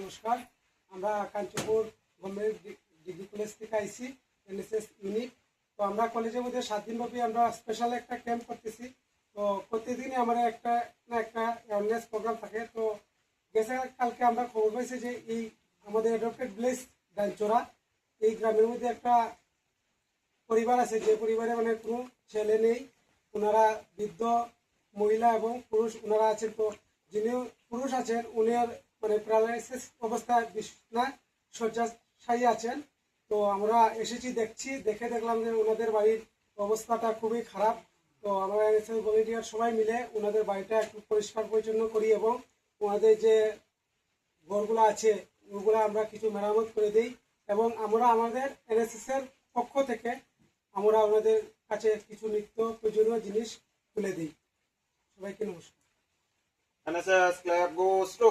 নমস্কার। আমরা কাঞ্চপুর government degree college থেকে আইসি এনএসএস ইউনিট। তো আমরা কলেজের মধ্যে 7 দিনব্যাপী আমরা স্পেশাল একটা ক্যাম্প করতেছি। তো প্রতিদিনই আমরা একটা না একটা অ্যাওয়ারনেস প্রোগ্রাম থাকে। তো কালকে আমরা খবর পাইছি যে এই আমাদের অ্যাডপ্টেড ভিলেজ ডানচোরা এই গ্রামের মধ্যে একটা পরিবার আছে, যে পরিবারে মানে কোনো ছেলে নেই। ওনারা বৃদ্ধ মহিলা এবং পুরুষ ওনারা আছেন। তো যিনি পুরুষ আছেন উনি মানে প্যারালাইসিস অবস্থায় বিছনা শয্যাশায়ী আছেন। তো আমরা এসেছি, দেখে দেখলাম যে ওনাদের বাড়ির অবস্থাটা খুবই খারাপ। তো আমরা এনএসএস ভলেন্টিয়ার সবাই মিলে ওনাদের বাড়িটা একটু পরিষ্কার পরিচ্ছন্ন করি এবং ওনাদের যে ঘরগুলো আছে ওগুলো আমরা কিছু মেরামত করে দিই এবং আমরা আমাদের এনএসএস এর পক্ষ থেকে আমরা ওনাদের কাছে কিছু নিত্য প্রয়োজনীয় জিনিস তুলে দিই। সবাইকে নমস্কার। NSS flag goes to